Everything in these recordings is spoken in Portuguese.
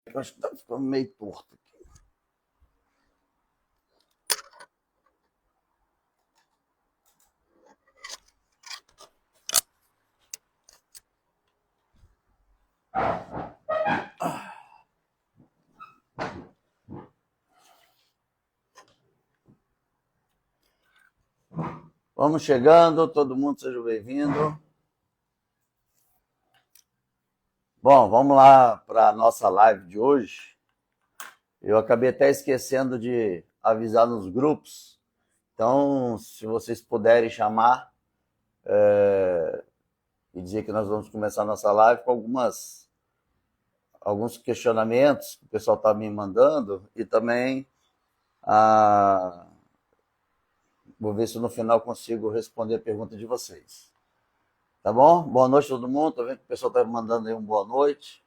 Eu acho que tá ficando meio torto aqui. Vamos chegando, todo mundo seja bem-vindo. Bom, vamos lá para a nossa live de hoje. Eu acabei até esquecendo de avisar nos grupos. Então, se vocês puderem chamar e dizer que nós vamos começar a nossa live com alguns questionamentos que o pessoal está me mandando e também vou ver se no final consigo responder a pergunta de vocês. Tá bom? Boa noite a todo mundo. Tô vendo que o pessoal está mandando aí boa noite.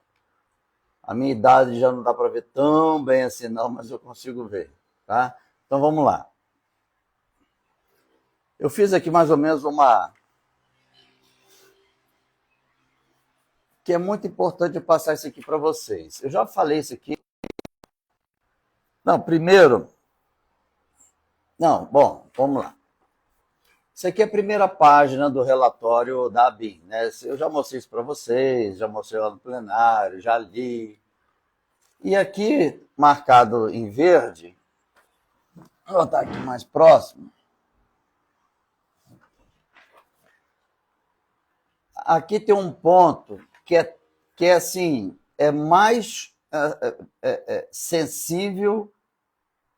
A minha idade já não dá para ver tão bem assim não, mas eu consigo ver, tá? Então vamos lá. Eu fiz aqui mais ou menos uma... que é muito importante eu passar isso aqui para vocês. Eu já falei isso aqui. Não, primeiro... Não, bom, vamos lá. Isso aqui é a primeira página do relatório da ABIN, né? Eu já mostrei isso para vocês, já mostrei lá no plenário, já li. E aqui, marcado em verde, vou botar aqui mais próximo. Aqui tem um ponto que é assim, é mais sensível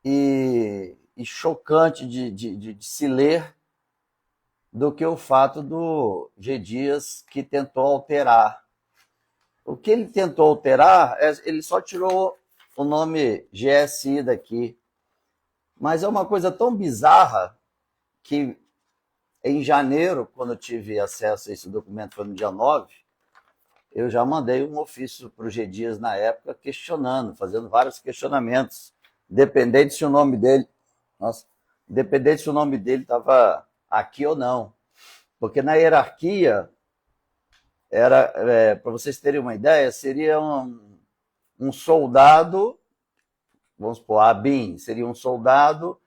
e chocante de se ler do que o fato do G. Dias que tentou alterar. O que ele tentou alterar, ele só tirou o nome GSI daqui. Mas é uma coisa tão bizarra que em janeiro, quando eu tive acesso a esse documento, foi no dia 9, eu já mandei um ofício para o G. Dias na época, questionando, fazendo vários questionamentos, independente se o nome dele... Nossa, independente se o nome dele estava aqui ou não. Porque na hierarquia, para vocês terem uma ideia, seria um soldado, vamos supor, a ABIN, seria um soldado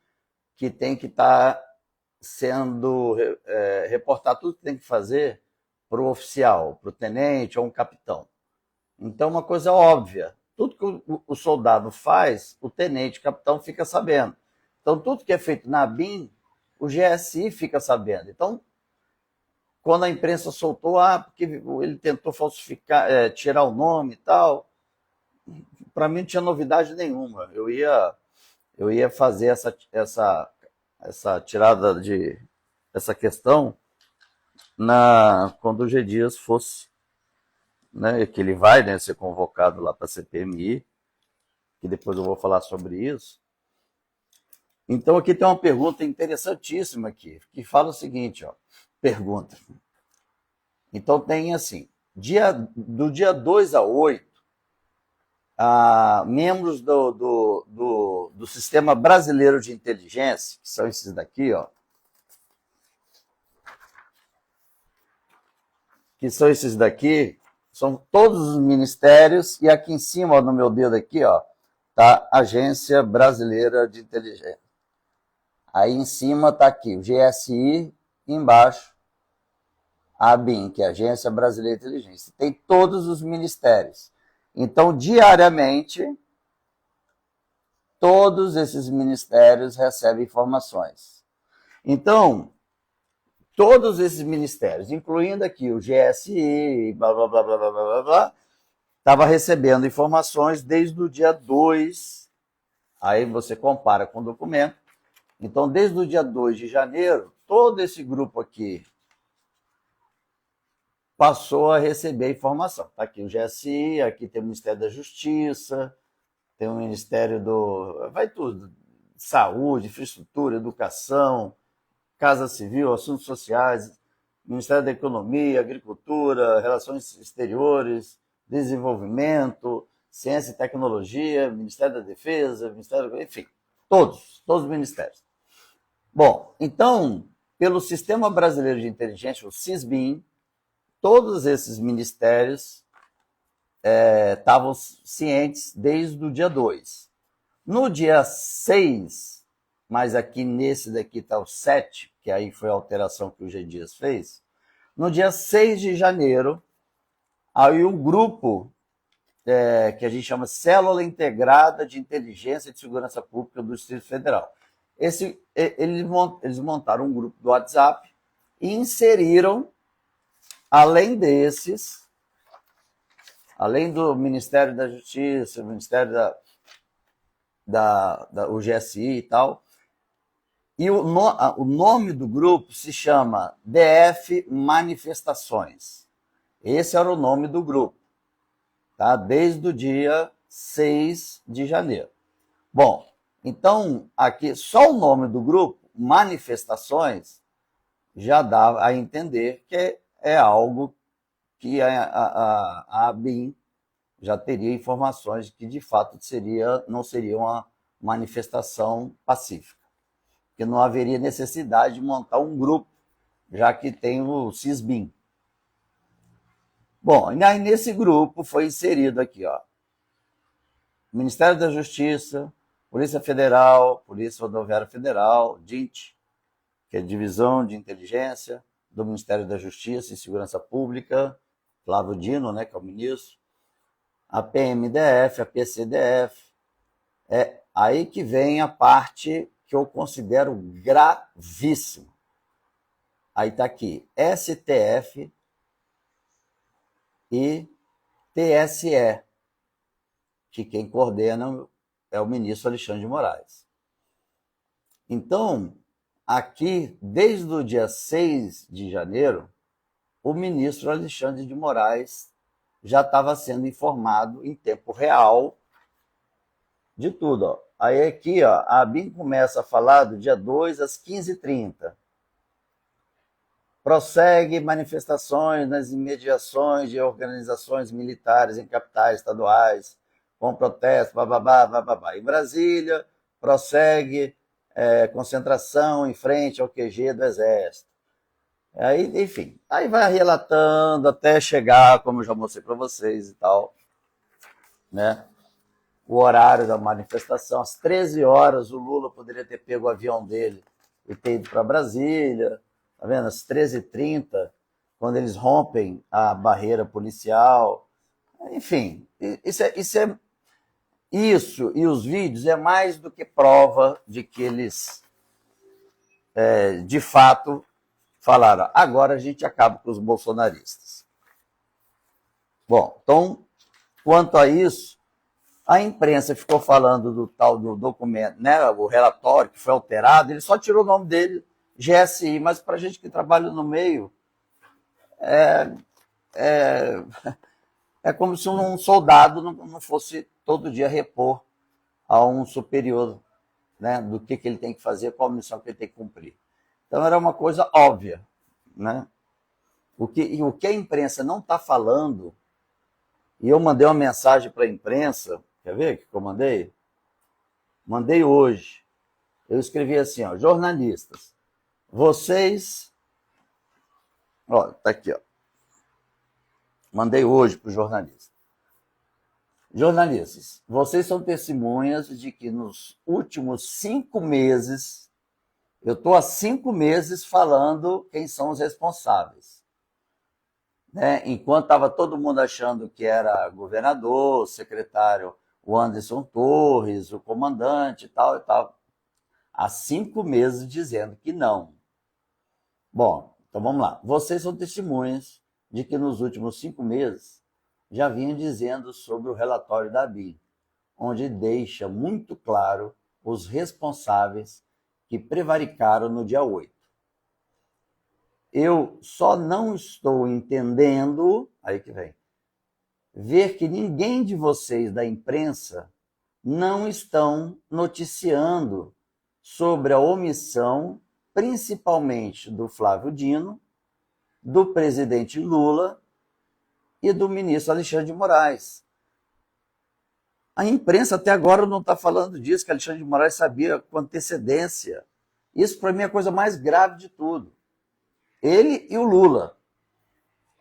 que tem que estar sendo reportar tudo que tem que fazer para o oficial, para o tenente ou um capitão. Então, uma coisa óbvia, tudo que o soldado faz, o tenente, o capitão fica sabendo. Então, tudo que é feito na ABIN, o GSI fica sabendo. Então, quando a imprensa soltou, porque ele tentou falsificar, tirar o nome e tal, para mim não tinha novidade nenhuma. Eu ia fazer essa tirada de essa questão quando o G. Dias fosse, né, que ele vai, né, ser convocado lá para a CPMI, que depois eu vou falar sobre isso. Então aqui tem uma pergunta interessantíssima aqui, que fala o seguinte, ó, pergunta. Então tem assim, do dia 2 a 8, membros do Sistema Brasileiro de Inteligência, que são esses daqui, ó, são todos os ministérios, e aqui em cima, ó, no meu dedo aqui, ó, tá a Agência Brasileira de Inteligência. Aí em cima tá aqui o GSI, embaixo a ABIN, que é a Agência Brasileira de Inteligência. Tem todos os ministérios. Então, diariamente, todos esses ministérios recebem informações. Então, todos esses ministérios, incluindo aqui o GSI, blá, blá, blá, blá, blá, blá, blá, estava recebendo informações desde o dia 2, aí você compara com o documento. Então, desde o dia 2 de janeiro, todo esse grupo aqui passou a receber informação. Está aqui o GSI, aqui tem o Ministério da Justiça, tem o Ministério vai tudo, saúde, infraestrutura, educação, Casa Civil, Assuntos Sociais, Ministério da Economia, Agricultura, Relações Exteriores, Desenvolvimento, Ciência e Tecnologia, Ministério da Defesa, Ministério... Enfim, todos os ministérios. Bom, então, pelo Sistema Brasileiro de Inteligência, o SISBIN, todos esses ministérios estavam cientes desde o dia 2. No dia 6, mas aqui nesse daqui está o 7, que aí foi a alteração que o G. Dias fez. No dia 6 de janeiro, aí o grupo que a gente chama Célula Integrada de Inteligência e de Segurança Pública do Distrito Federal. Eles montaram um grupo do WhatsApp e inseriram, além desses, além do Ministério da Justiça, o Ministério o GSI e tal, e o nome do grupo se chama DF Manifestações. Esse era o nome do grupo, tá? Desde o dia 6 de janeiro. Bom, então, aqui, só o nome do grupo, Manifestações, já dá a entender que é algo que a ABIN já teria informações de que, de fato, não seria uma manifestação pacífica, que não haveria necessidade de montar um grupo, já que tem o CISBIN. Bom, e aí nesse grupo foi inserido aqui, ó, Ministério da Justiça, Polícia Federal, Polícia Rodoviária Federal, DINT, que é Divisão de Inteligência do Ministério da Justiça e Segurança Pública, Flávio Dino, né, que é o ministro, a PMDF, a PCDF. É aí que vem a parte que eu considero gravíssima. Aí está aqui, STF e TSE, que quem coordena é o ministro Alexandre de Moraes. Então, aqui, desde o dia 6 de janeiro, o ministro Alexandre de Moraes já estava sendo informado em tempo real de tudo. Ó. Aí aqui, ó, a ABIN começa a falar do dia 2 às 15h30. Prossegue manifestações nas imediações de organizações militares em capitais estaduais, com protesto, bababá, bababá. Em Brasília, prossegue concentração em frente ao QG do Exército. Aí, enfim, aí vai relatando até chegar, como eu já mostrei para vocês e tal, né? O horário da manifestação, às 13 horas, o Lula poderia ter pego o avião dele e ter ido para Brasília, tá vendo? Às 13h30, quando eles rompem a barreira policial. Enfim, isso e os vídeos é mais do que prova de que eles, de fato, falaram, agora a gente acaba com os bolsonaristas. Bom, então, quanto a isso, a imprensa ficou falando do tal do documento, né, o relatório que foi alterado, ele só tirou o nome dele, GSI, mas para a gente que trabalha no meio, é como se um soldado não fosse todo dia repor a um superior, né, do que ele tem que fazer, qual a missão que ele tem que cumprir. Então era uma coisa óbvia, né? O que a imprensa não está falando, e eu mandei uma mensagem para a imprensa, quer ver o que eu mandei? Mandei hoje. Eu escrevi assim, ó, jornalistas, vocês... Ó, tá aqui, ó. Mandei hoje para os jornalistas. Jornalistas, vocês são testemunhas de que nos últimos 5 meses, eu estou há 5 meses falando quem são os responsáveis. Né? Enquanto estava todo mundo achando que era governador, secretário, o Anderson Torres, o comandante e tal, há 5 meses dizendo que não. Bom, então vamos lá. Vocês são testemunhas de que nos últimos 5 meses já vinham dizendo sobre o relatório da ABIN, onde deixa muito claro os responsáveis que prevaricaram no dia 8. Eu só não estou entendendo, aí que vem, ver que ninguém de vocês da imprensa não estão noticiando sobre a omissão, principalmente do Flávio Dino, do presidente Lula e do ministro Alexandre de Moraes. A imprensa até agora não está falando disso, que Alexandre de Moraes sabia com antecedência. Isso, para mim, é a coisa mais grave de tudo. Ele e o Lula.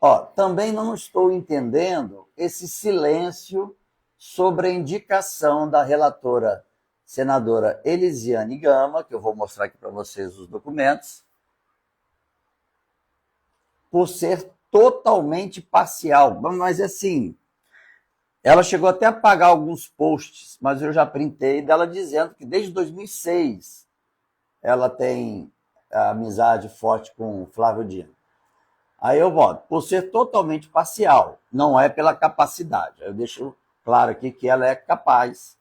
Ó, também não estou entendendo esse silêncio sobre a indicação da relatora senadora Elisiane Gama, que eu vou mostrar aqui para vocês os documentos, por ser totalmente parcial. Mas assim, ela chegou até a apagar alguns posts, mas eu já printei dela dizendo que desde 2006 ela tem amizade forte com o Flávio Dino. Aí eu boto, por ser totalmente parcial, não é pela capacidade. Eu deixo claro aqui que ela é capaz,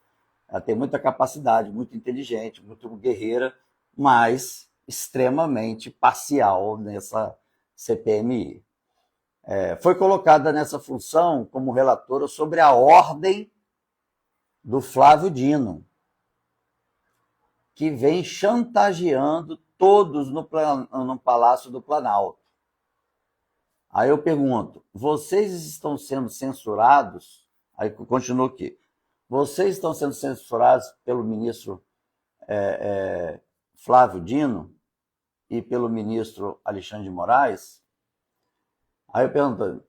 ela tem muita capacidade, muito inteligente, muito guerreira, mas extremamente parcial nessa CPMI. Foi colocada nessa função como relatora sobre a ordem do Flávio Dino, que vem chantageando todos no Palácio do Planalto. Aí eu pergunto, vocês estão sendo censurados? Aí continuo aqui. Vocês estão sendo censurados pelo ministro Flávio Dino e pelo ministro Alexandre de Moraes? Aí eu pergunto,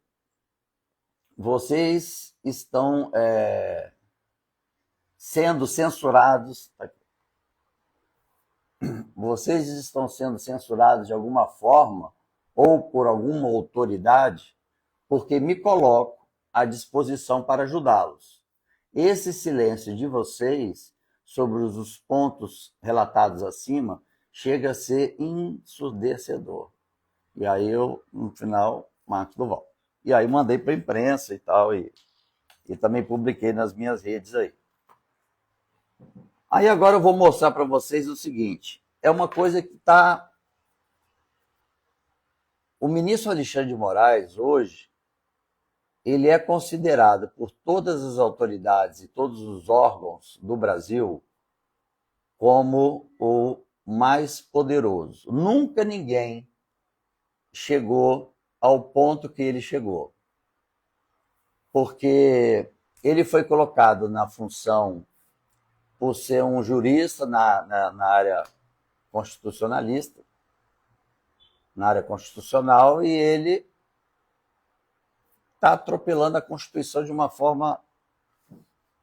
vocês estão sendo censurados? Vocês estão sendo censurados de alguma forma ou por alguma autoridade, porque me coloco à disposição para ajudá-los. Esse silêncio de vocês sobre os pontos relatados acima chega a ser ensurdecedor. E aí eu, no final, marco do voto. E aí mandei para a imprensa e tal, e também publiquei nas minhas redes aí. Aí agora eu vou mostrar para vocês o seguinte, é uma coisa que está... O ministro Alexandre de Moraes, hoje, ele é considerado por todas as autoridades e todos os órgãos do Brasil como o mais poderoso. Nunca ninguém chegou ao ponto que ele chegou, porque ele foi colocado na função por ser um jurista na área constitucionalista, na área constitucional, e ele está atropelando a Constituição de uma forma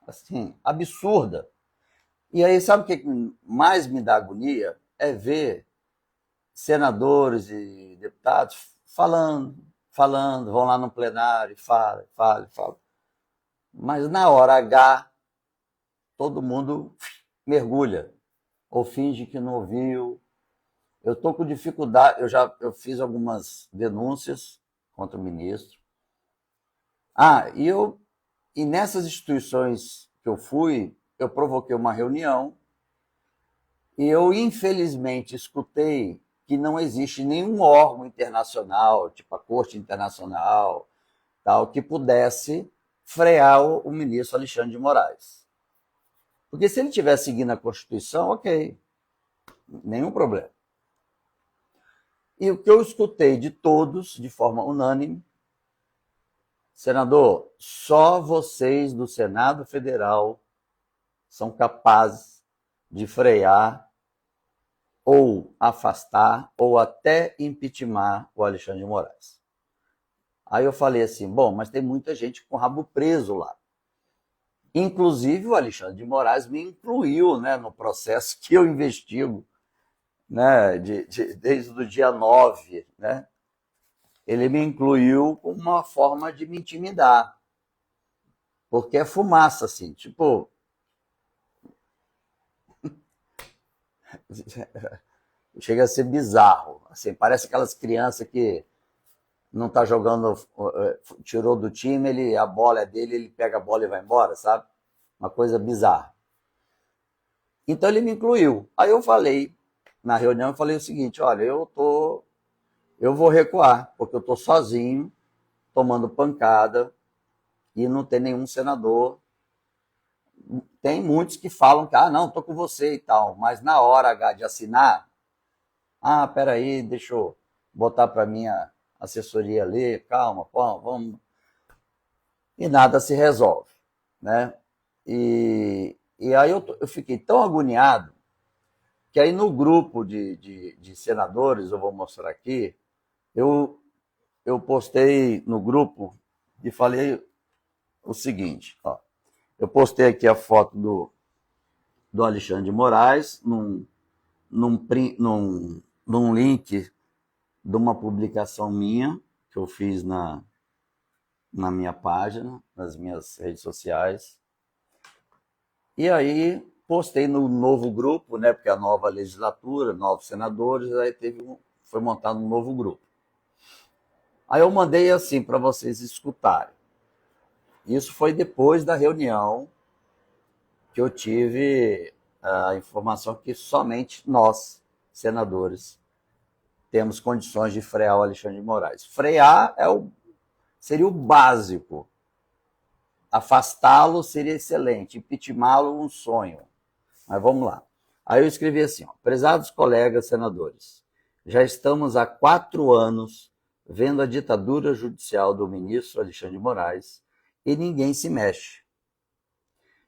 assim, absurda. E aí, sabe o que mais me dá agonia? É ver senadores e deputados falando, vão lá no plenário, falam. Mas na hora H, todo mundo mergulha, ou finge que não ouviu. Eu estou com dificuldade, eu fiz algumas denúncias contra o ministro. E nessas instituições que eu fui, eu provoquei uma reunião e eu, infelizmente, escutei que não existe nenhum órgão internacional, tipo a Corte Internacional, tal, que pudesse frear o ministro Alexandre de Moraes. Porque se ele estiver seguindo a Constituição, ok, nenhum problema. E o que eu escutei de todos, de forma unânime, senador, só vocês do Senado Federal são capazes de frear ou afastar ou até impeachment o Alexandre de Moraes. Aí eu falei assim, bom, mas tem muita gente com o rabo preso lá. Inclusive o Alexandre de Moraes me incluiu, né, no processo que eu investigo, né, desde o dia 9, né? Ele me incluiu com uma forma de me intimidar. Porque é fumaça, assim, tipo... Chega a ser bizarro. Assim, parece aquelas crianças que não tá jogando, tirou do time, a bola é dele, ele pega a bola e vai embora, sabe? Uma coisa bizarra. Então ele me incluiu. Aí eu falei, na reunião, eu falei o seguinte, olha, eu vou recuar, porque eu tô sozinho, tomando pancada, e não tem nenhum senador. Tem muitos que falam que, não, tô com você e tal, mas na hora H de assinar, peraí, deixa eu botar para minha assessoria ler, calma, vamos. E nada se resolve, né? E aí eu fiquei tão agoniado que aí no grupo de senadores, eu vou mostrar aqui, eu eu postei no grupo e falei o seguinte, ó. Eu postei aqui a foto do Alexandre de Moraes num link de uma publicação minha que eu fiz na minha página, nas minhas redes sociais. E aí postei no novo grupo, né, porque a nova legislatura, novos senadores, aí foi montado um novo grupo. Aí eu mandei assim para vocês escutarem. Isso foi depois da reunião que eu tive a informação que somente nós, senadores, temos condições de frear o Alexandre de Moraes. Frear seria o básico. Afastá-lo seria excelente. Impeachmentá-lo, um sonho. Mas vamos lá. Aí eu escrevi assim, ó, prezados colegas senadores, já estamos há 4 anos vendo a ditadura judicial do ministro Alexandre de Moraes e ninguém se mexe.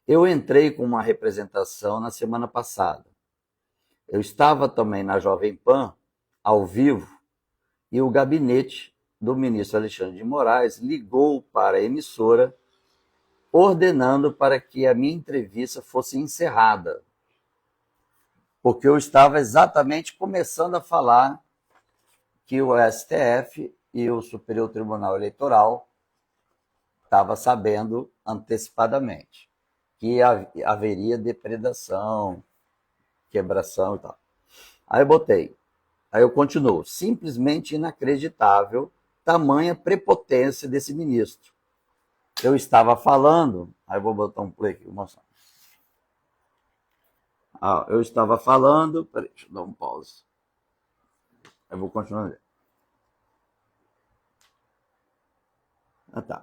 Eu entrei com uma representação na semana passada. Eu estava também na Jovem Pan, ao vivo, e o gabinete do ministro Alexandre de Moraes ligou para a emissora ordenando para que a minha entrevista fosse encerrada, porque eu estava exatamente começando a falar que o STF e o Superior Tribunal Eleitoral estavam sabendo antecipadamente que haveria depredação, quebração e tal. Aí eu continuo, simplesmente inacreditável tamanha prepotência desse ministro. Eu estava falando, aí eu vou botar um play aqui, vou mostrar. Eu estava falando, peraí, deixa eu dar um pause. Eu vou continuar.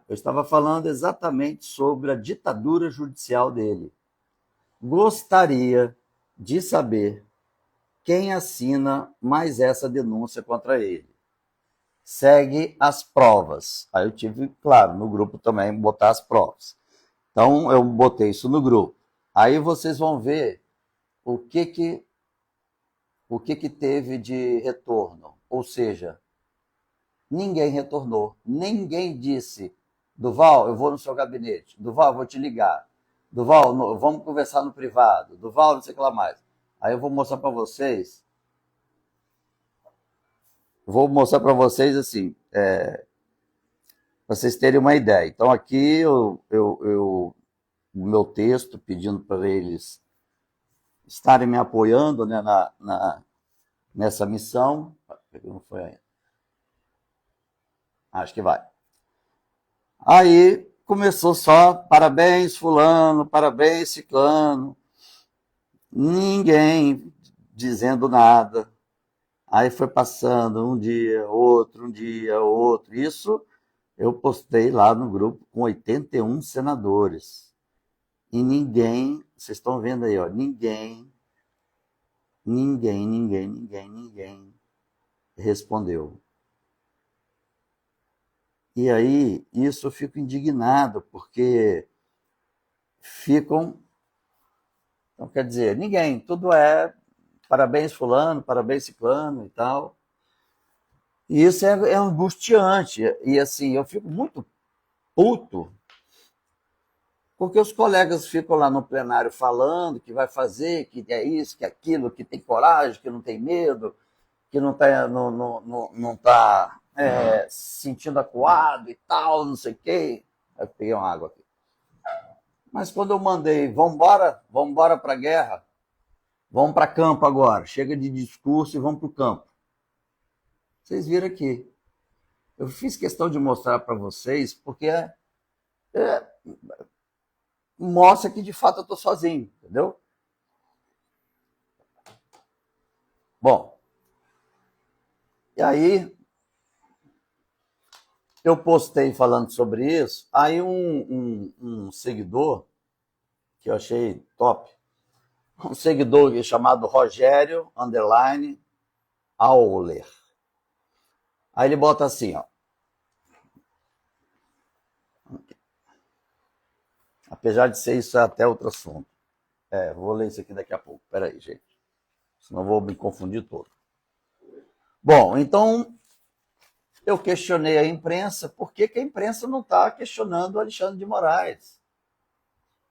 Eu estava falando exatamente sobre a ditadura judicial dele. Gostaria de saber quem assina mais essa denúncia contra ele. Segue as provas. Aí eu tive, claro, no grupo também, botar as provas. Então, eu botei isso no grupo. Aí vocês vão ver o que teve de retorno. Ou seja, ninguém retornou. Ninguém disse, Duval, eu vou no seu gabinete. Duval, eu vou te ligar. Duval, vamos conversar no privado. Duval, não sei o que lá mais. Aí eu vou mostrar para vocês. Vou mostrar para vocês assim, para vocês terem uma ideia. Então aqui o meu texto pedindo para eles estarem me apoiando, né, nessa missão. Não foi ainda. Acho que vai. Aí começou só, parabéns fulano, parabéns ciclano. Ninguém dizendo nada. Aí foi passando um dia, outro. Isso eu postei lá no grupo com 81 senadores. E ninguém, vocês estão vendo aí, ó, ninguém respondeu. E aí, isso eu fico indignado, porque ficam... Então, quer dizer, ninguém, tudo é parabéns fulano, parabéns ciclano e tal. E isso é angustiante. E assim, eu fico muito puto, porque os colegas ficam lá no plenário falando que vai fazer, que é isso, que é aquilo, que tem coragem, que não tem medo, que não está se sentindo acuado e tal, não sei o quê. Aí eu peguei uma água aqui. Mas quando eu mandei, vamos embora para a guerra, vamos para campo agora, chega de discurso e vamos para o campo. Vocês viram aqui. Eu fiz questão de mostrar para vocês, porque mostra que de fato eu estou sozinho, entendeu? Bom, e aí eu postei falando sobre isso, aí um seguidor, que eu achei top, um seguidor chamado Rogério _Auler. Aí ele bota assim, ó. Apesar de ser isso, é até outro assunto. Vou ler isso aqui daqui a pouco. Peraí, gente. Senão vou me confundir todo. Bom, então eu questionei a imprensa, por que a imprensa não está questionando o Alexandre de Moraes?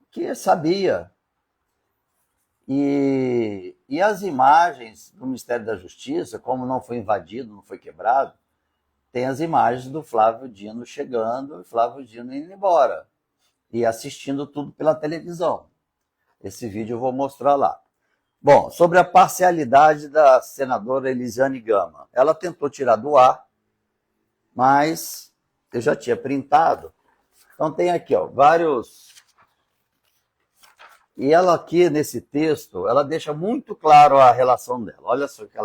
Que sabia. E as imagens do Ministério da Justiça, como não foi invadido, não foi quebrado, tem as imagens do Flávio Dino chegando e Flávio Dino indo embora. E assistindo tudo pela televisão. Esse vídeo eu vou mostrar lá. Bom, sobre a parcialidade da senadora Elisiane Gama. Ela tentou tirar do ar, mas eu já tinha printado. Então tem aqui, ó, vários... E ela aqui, nesse texto, ela deixa muito claro a relação dela. Olha só que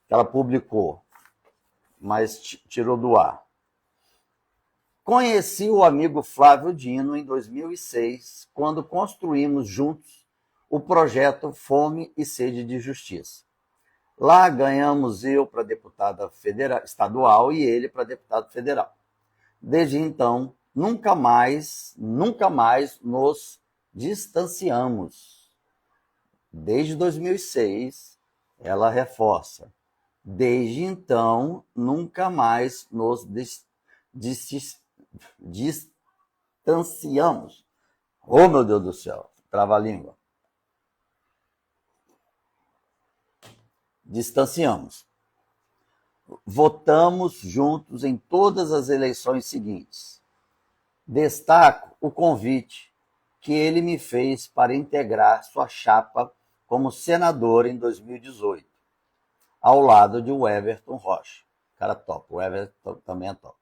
ela publicou, mas tirou do ar. Conheci o amigo Flávio Dino em 2006, quando construímos juntos o projeto Fome e Sede de Justiça. Lá ganhamos eu para deputada estadual e ele para deputado federal. Desde então, nunca mais nos distanciamos. Desde 2006, ela reforça. Desde então, nunca mais nos distanciamos. Oh, meu Deus do céu, trava-língua. Distanciamos. Votamos juntos em todas as eleições seguintes. Destaco o convite que ele me fez para integrar sua chapa como senador em 2018, ao lado de Everton Rocha. O cara topa, o Everton também é top.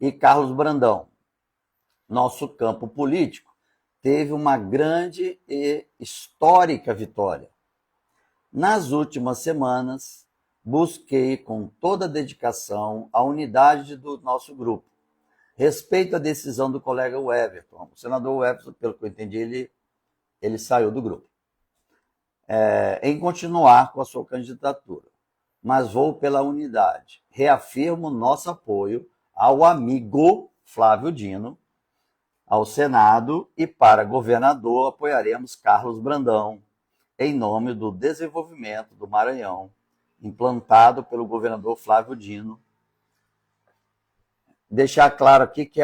E Carlos Brandão. Nosso campo político teve uma grande e histórica vitória. Nas últimas semanas, busquei com toda a dedicação a unidade do nosso grupo. Respeito a decisão do colega Everton. O senador Everton, pelo que eu entendi, ele saiu do grupo. Em continuar com a sua candidatura. Mas vou pela unidade. Reafirmo nosso apoio ao amigo Flávio Dino, ao Senado, e para governador apoiaremos Carlos Brandão, em nome do desenvolvimento do Maranhão, implantado pelo governador Flávio Dino. Deixar claro aqui que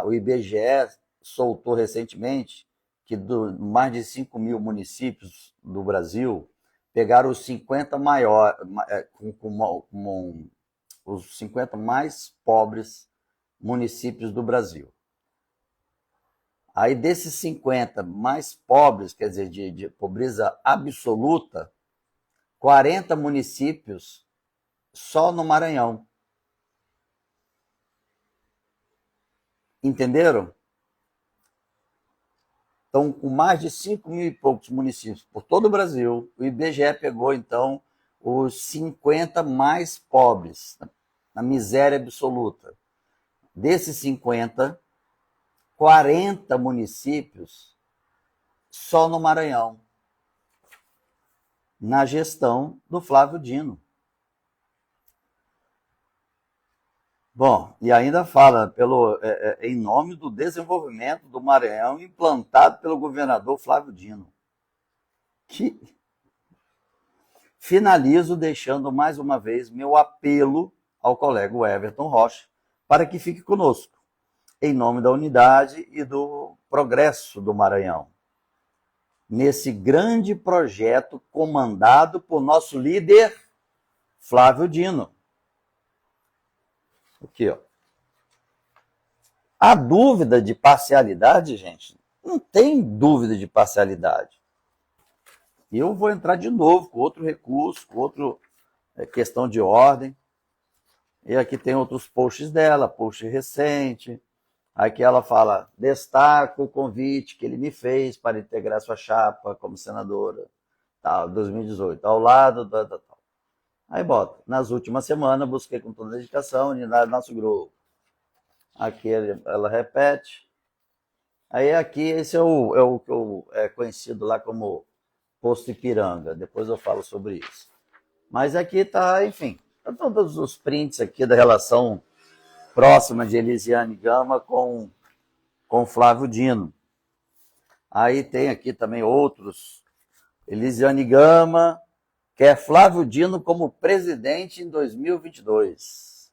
o IBGE soltou recentemente que mais de 5 mil municípios do Brasil pegaram os 50 maiores, os 50 mais pobres municípios do Brasil. Aí desses 50 mais pobres, quer dizer, de pobreza absoluta, 40 municípios só no Maranhão. Entenderam? Então, com mais de 5 mil e poucos municípios por todo o Brasil, o IBGE pegou, então, os 50 mais pobres, na miséria absoluta. Desses 50, 40 municípios só no Maranhão, na gestão do Flávio Dino. Bom, e ainda fala em nome do desenvolvimento do Maranhão implantado pelo governador Flávio Dino. Finalizo deixando mais uma vez meu apelo ao colega Everton Rocha para que fique conosco, em nome da unidade e do progresso do Maranhão, nesse grande projeto comandado por nosso líder Flávio Dino. Aqui, ó. A dúvida de parcialidade, gente, não tem dúvida de parcialidade. Eu vou entrar de novo com outro recurso, com outra questão de ordem. E aqui tem outros posts dela, post recente. Aqui ela fala, destaco o convite que ele me fez para integrar sua chapa como senadora, tal, 2018, ao lado da tal. Aí bota, nas últimas semanas busquei com toda a dedicação unidade do nosso grupo. Aqui ela repete. Aí aqui, esse é o que é conhecido lá como Posto Ipiranga. Depois eu falo sobre isso. Mas aqui tá, enfim, tá todos os prints aqui da relação próxima de Elisiane Gama com Flávio Dino. Aí tem aqui também outros. Elisiane Gama quer Flávio Dino como presidente em 2022.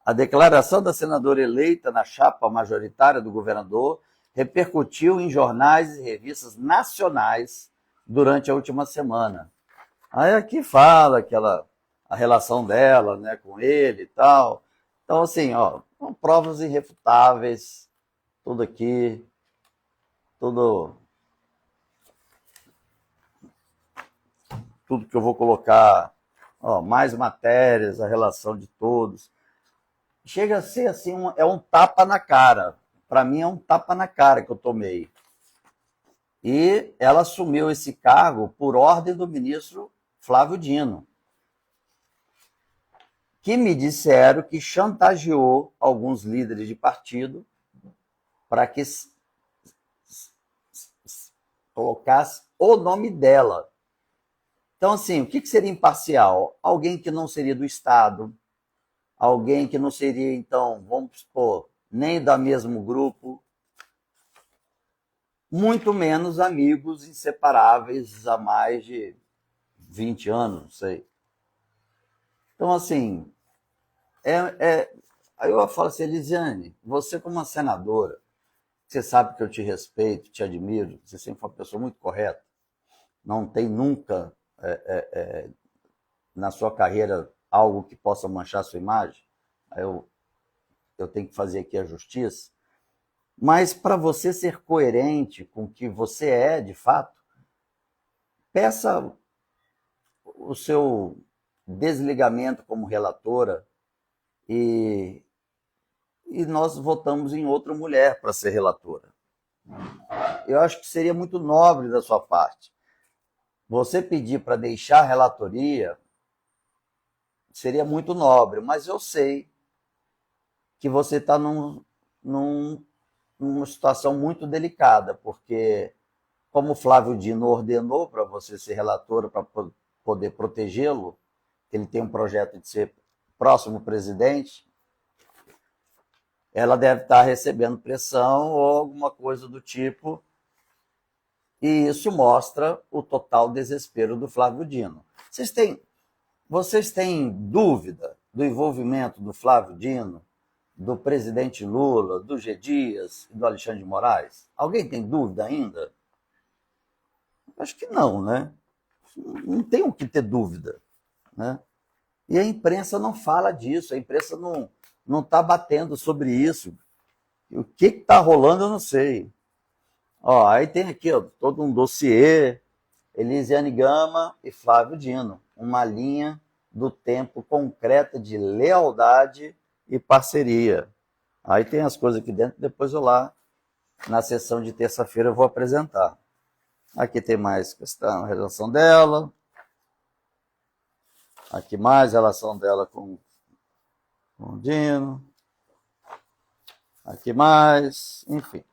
A declaração da senadora eleita na chapa majoritária do governador repercutiu em jornais e revistas nacionais durante a última semana. Aí aqui fala a relação dela, né, com ele e tal. Então, assim, ó, são provas irrefutáveis, tudo aqui, tudo que eu vou colocar, ó, mais matérias, a relação de todos. Chega a ser assim, é um tapa na cara. Para mim é um tapa na cara que eu tomei. E ela assumiu esse cargo por ordem do ministro Flávio Dino, que me disseram que chantageou alguns líderes de partido para que colocasse o nome dela. Então, assim, o que seria imparcial? Alguém que não seria do Estado, alguém que não seria, então, vamos supor, nem do mesmo grupo, muito menos amigos inseparáveis há mais de 20 anos, não sei. Então, assim, aí eu falo assim, Elisiane, você como uma senadora, você sabe que eu te respeito, te admiro, você sempre foi uma pessoa muito correta, não tem nunca na sua carreira algo que possa manchar a sua imagem, aí eu tenho que fazer aqui a justiça, mas para você ser coerente com o que você é, de fato, peça o seu desligamento como relatora e nós votamos em outra mulher para ser relatora. Eu acho que seria muito nobre da sua parte. Você pedir para deixar a relatoria seria muito nobre, mas eu sei que você está numa situação muito delicada, porque como o Flávio Dino ordenou para você ser relatora para poder protegê-lo, ele tem um projeto de ser próximo presidente, ela deve estar recebendo pressão ou alguma coisa do tipo, e isso mostra o total desespero do Flávio Dino. Vocês têm dúvida do envolvimento do Flávio Dino, do presidente Lula, do G. Dias e do Alexandre de Moraes? Alguém tem dúvida ainda? Acho que não, né? Não tem o que ter dúvida, né? E a imprensa não fala disso, a imprensa não está batendo sobre isso. O que está rolando, eu não sei. Ó, aí tem aqui ó, todo um dossiê, Elisiane Gama e Flávio Dino, uma linha do tempo concreta de lealdade e parceria. Aí tem as coisas aqui dentro, depois eu lá, na sessão de terça-feira, eu vou apresentar. Aqui tem mais questão, a relação dela. Aqui mais a relação dela com o Dino. Aqui mais, enfim.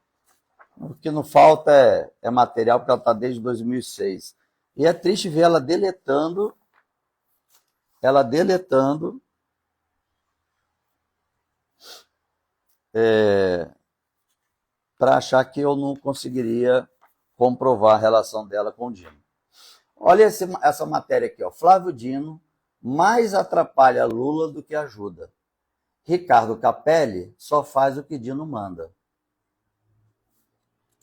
O que não falta é material, porque ela está desde 2006. E é triste ver ela deletando para achar que eu não conseguiria comprovar a relação dela com o Dino. Olha essa matéria aqui, ó. Flávio Dino mais atrapalha Lula do que ajuda. Ricardo Capelli só faz o que Dino manda.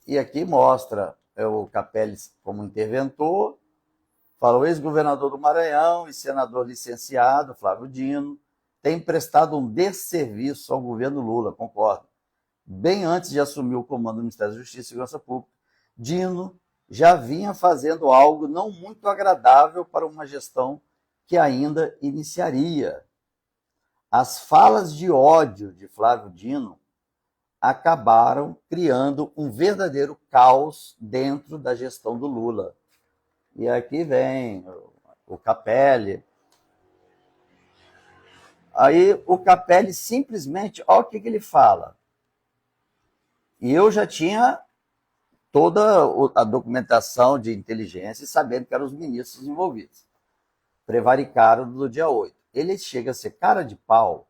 E aqui mostra o Capelli como interventor, fala o ex-governador do Maranhão e senador licenciado, Flávio Dino, tem prestado um desserviço ao governo Lula, concordo. Bem antes de assumir o comando do Ministério da Justiça e Segurança Pública, Dino já vinha fazendo algo não muito agradável para uma gestão que ainda iniciaria. As falas de ódio de Flávio Dino acabaram criando um verdadeiro caos dentro da gestão do Lula. E aqui vem o Capelli. Aí o Capelli simplesmente, olha o que ele fala. E eu já tinha toda a documentação de inteligência, sabendo que eram os ministros envolvidos. Prevaricaram no dia 8. Ele chega a ser cara de pau.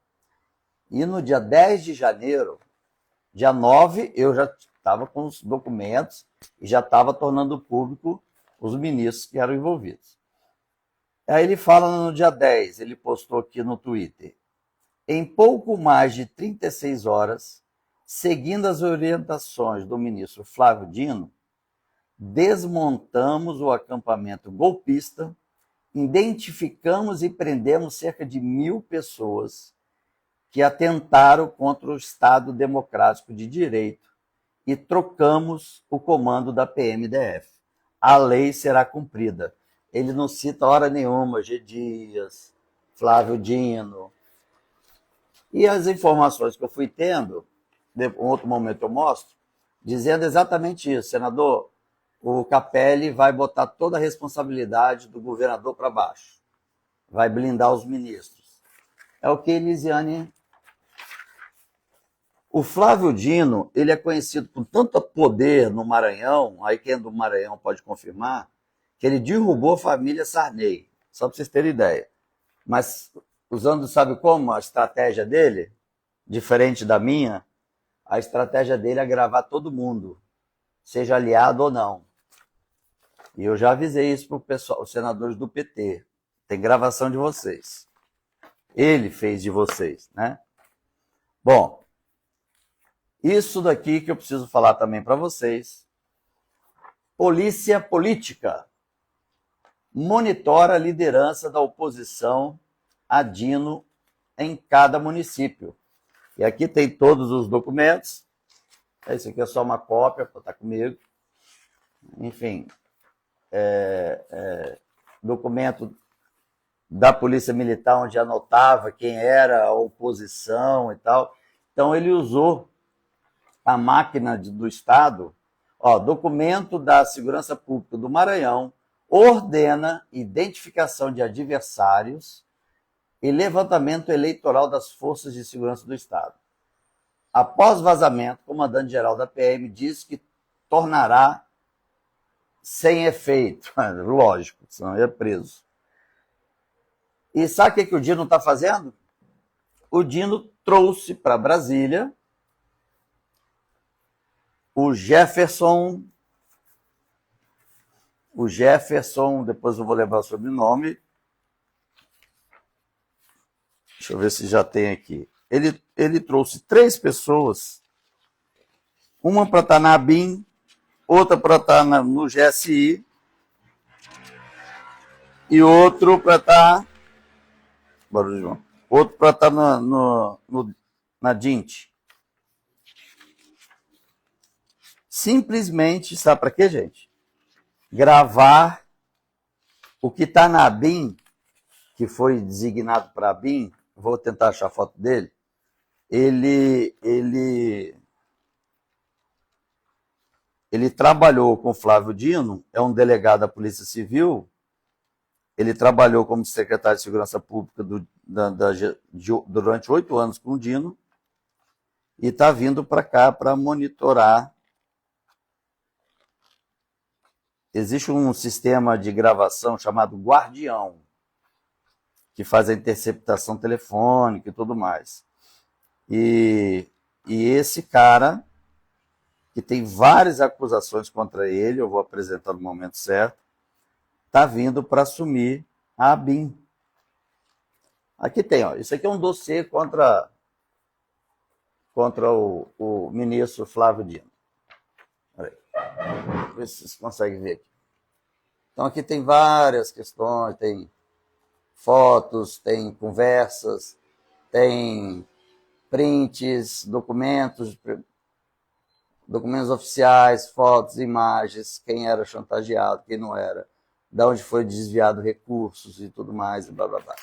E no dia 10 de janeiro, dia 9, eu já estava com os documentos e já estava tornando público os ministros que eram envolvidos. Aí ele fala no dia 10, ele postou aqui no Twitter, Em pouco mais de 36 horas, seguindo as orientações do ministro Flávio Dino, desmontamos o acampamento golpista, identificamos e prendemos cerca de 1.000 pessoas que atentaram contra o Estado Democrático de Direito e trocamos o comando da PMDF. A lei será cumprida. Ele não cita hora nenhuma G. Dias, Flávio Dino. E as informações que eu fui tendo, em outro momento eu mostro, dizendo exatamente isso. Senador, o Capelli vai botar toda a responsabilidade do governador para baixo. Vai blindar os ministros. É o que Elisiane... O Flávio Dino, ele é conhecido por tanto poder no Maranhão, aí quem é do Maranhão pode confirmar, que ele derrubou a família Sarney, só para vocês terem ideia. Mas, usando, sabe como, a estratégia dele, diferente da minha, a estratégia dele é gravar todo mundo, seja aliado ou não. E eu já avisei isso para o pessoal, os senadores do PT. Tem gravação de vocês. Ele fez de vocês, né? Bom, isso daqui que eu preciso falar também para vocês. Polícia Política monitora a liderança da oposição a Dino em cada município. E aqui tem todos os documentos. Esse aqui é só uma cópia para estar comigo. Enfim, documento da Polícia Militar, onde anotava quem era a oposição e tal. Então, ele usou a máquina do Estado, documento da Segurança Pública do Maranhão, ordena identificação de adversários e levantamento eleitoral das forças de segurança do Estado. Após vazamento, o comandante-geral da PM diz que tornará sem efeito. Lógico, senão ia preso. E sabe o que o Dino está fazendo? O Dino trouxe para Brasília o Jefferson, depois eu vou lembrar o sobrenome. Deixa eu ver se já tem aqui. Ele trouxe 3 pessoas, uma para estar na ABIN, outra para estar no GSI e outro para estar... Outro para estar na DINT. Simplesmente, sabe para quê, gente? Gravar o que está na ABIN, que foi designado para a ABIN, vou tentar achar a foto dele, ele trabalhou com Flávio Dino, é um delegado da Polícia Civil, ele trabalhou como secretário de Segurança Pública durante 8 anos com o Dino e está vindo para cá para monitorar. Existe um sistema de gravação chamado Guardião, que faz a interceptação telefônica e tudo mais. E esse cara, que tem várias acusações contra ele, eu vou apresentar no momento certo, está vindo para assumir a ABIN. Aqui tem, isso aqui é um dossiê contra o ministro Flávio Dino. Vamos ver se vocês conseguem ver aqui. Então aqui tem várias questões, tem fotos, tem conversas, tem prints, documentos oficiais, fotos, imagens, quem era chantageado, quem não era, de onde foi desviado recursos e tudo mais, e blá blá blá.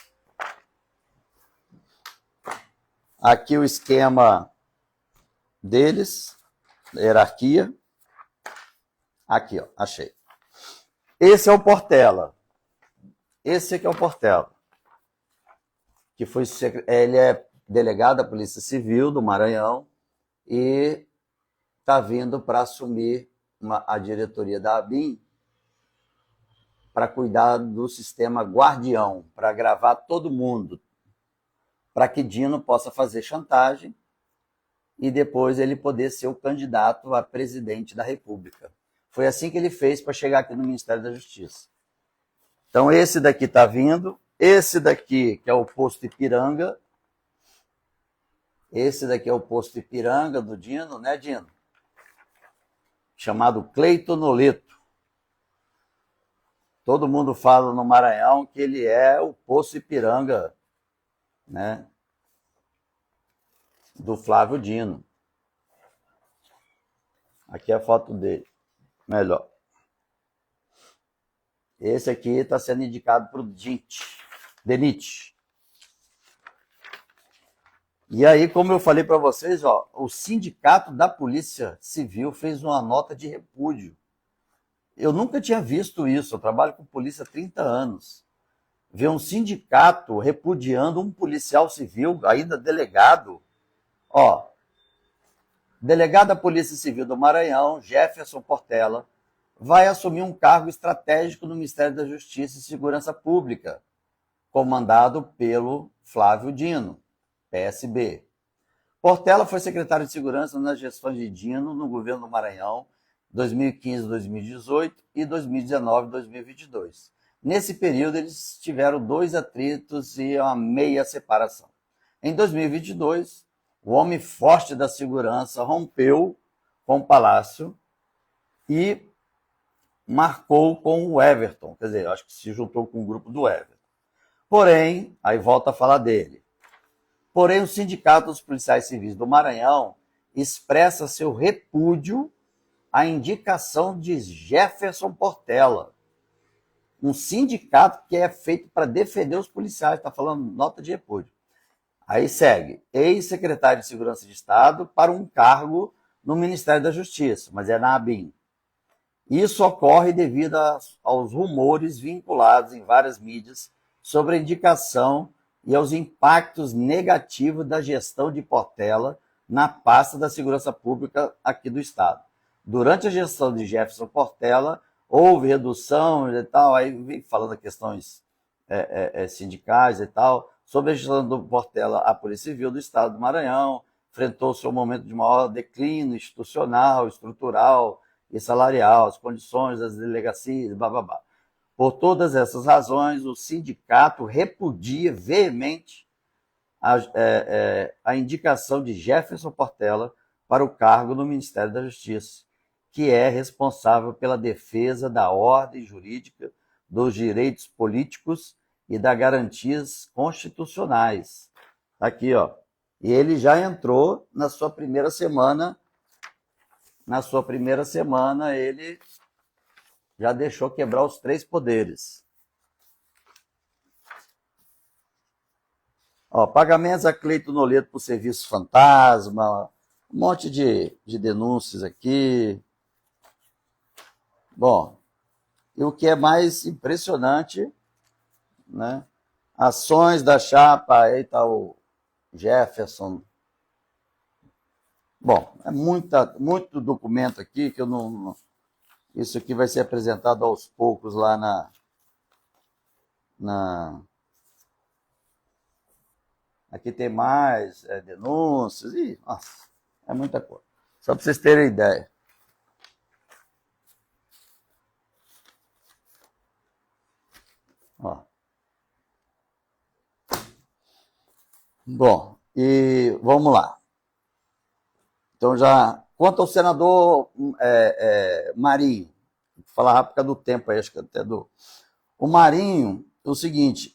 Aqui o esquema deles, hierarquia. Aqui, achei. Esse é o Portela. Esse aqui é o Portela. Ele é delegado da Polícia Civil do Maranhão e está vindo para assumir a diretoria da ABIN para cuidar do sistema Guardião, para gravar todo mundo, para que Dino possa fazer chantagem e depois ele poder ser o candidato a presidente da República. Foi assim que ele fez para chegar aqui no Ministério da Justiça. Então esse daqui está vindo, esse daqui, que é o posto Ipiranga, Esse daqui é o posto Ipiranga do Dino, né, Dino? Chamado Cleiton Noleto. Todo mundo fala no Maranhão que ele é o posto Ipiranga, né, do Flávio Dino. Aqui é a foto dele. Melhor. Esse aqui está sendo indicado para o DENIT. E aí, como eu falei para vocês, ó, o Sindicato da Polícia Civil fez uma nota de repúdio. Eu nunca tinha visto isso, eu trabalho com polícia há 30 anos. Ver um sindicato repudiando um policial civil, ainda delegado. Ó, delegado da Polícia Civil do Maranhão, Jefferson Portela, vai assumir um cargo estratégico no Ministério da Justiça e Segurança Pública, comandado pelo Flávio Dino, PSB. Portela foi secretário de Segurança nas gestões de Dino no governo do Maranhão, 2015-2018 e 2019-2022. Nesse período, eles tiveram 2 atritos e uma meia separação. Em 2022, o homem forte da segurança rompeu com o Palácio e marcou com o Everton, quer dizer, acho que se juntou com o grupo do Everton. Porém, aí volta a falar dele. Porém, o Sindicato dos Policiais Civis do Maranhão expressa seu repúdio à indicação de Jefferson Portela, um sindicato que é feito para defender os policiais, está falando nota de repúdio. Aí segue, ex-secretário de Segurança de Estado para um cargo no Ministério da Justiça, mas é na ABIN. Isso ocorre devido aos rumores vinculados em várias mídias sobre a indicação e aos impactos negativos da gestão de Portela na pasta da segurança pública aqui do Estado. Durante a gestão de Jefferson Portela, houve redução e tal, aí vem falando questões sindicais e tal, sobre a gestão do Portela, a Polícia Civil do Estado do Maranhão, enfrentou seu momento de maior declínio institucional, estrutural e salarial, as condições das delegacias, blá, blá, blá. Por todas essas razões, o sindicato repudia veemente a indicação de Jefferson Portela para o cargo no Ministério da Justiça, que é responsável pela defesa da ordem jurídica, dos direitos políticos e das garantias constitucionais. Aqui, ó. E ele já entrou na sua primeira semana. Na sua primeira semana, ele já deixou quebrar os 3 poderes. Ó, pagamentos a Cleiton Noleto por serviço fantasma, um monte de denúncias aqui. Bom, e o que é mais impressionante, né? Ações da chapa, aí está o Jefferson. Bom, é muito documento aqui que eu não... Isso aqui vai ser apresentado aos poucos lá Aqui tem mais denúncias e... Nossa, é muita coisa. Só para vocês terem ideia. Ó. Bom, e vamos lá. Então já... Quanto ao senador Marinho, vou falar rápido por causa do tempo aí, acho que até do... O Marinho, o seguinte,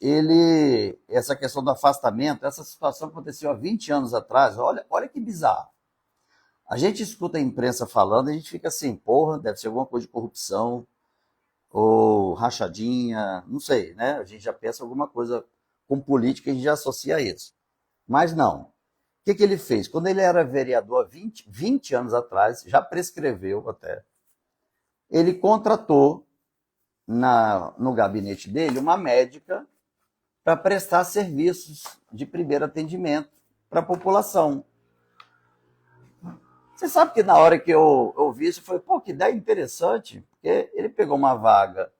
essa questão do afastamento, essa situação aconteceu há 20 anos atrás, olha que bizarro. A gente escuta a imprensa falando, a gente fica assim, porra, deve ser alguma coisa de corrupção, ou rachadinha, não sei, né? A gente já pensa alguma coisa com política e a gente já associa a isso. Mas não. O que ele fez? Quando ele era vereador há 20 anos atrás, já prescreveu até, ele contratou no gabinete dele uma médica para prestar serviços de primeiro atendimento para a população. Você sabe que na hora que eu ouvi isso, eu falei, pô, que ideia interessante, porque ele pegou uma vaga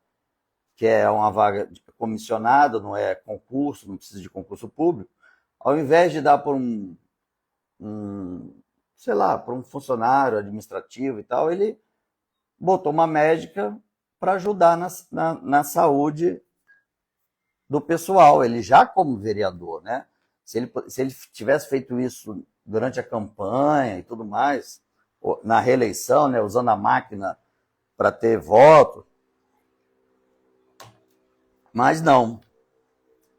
que é uma vaga comissionada, não é concurso, não precisa de concurso público, ao invés de dar por sei lá, para um funcionário administrativo e tal, ele botou uma médica para ajudar na saúde do pessoal, ele já como vereador, né? Se ele tivesse feito isso durante a campanha e tudo mais, na reeleição, né, usando a máquina para ter voto. Mas não.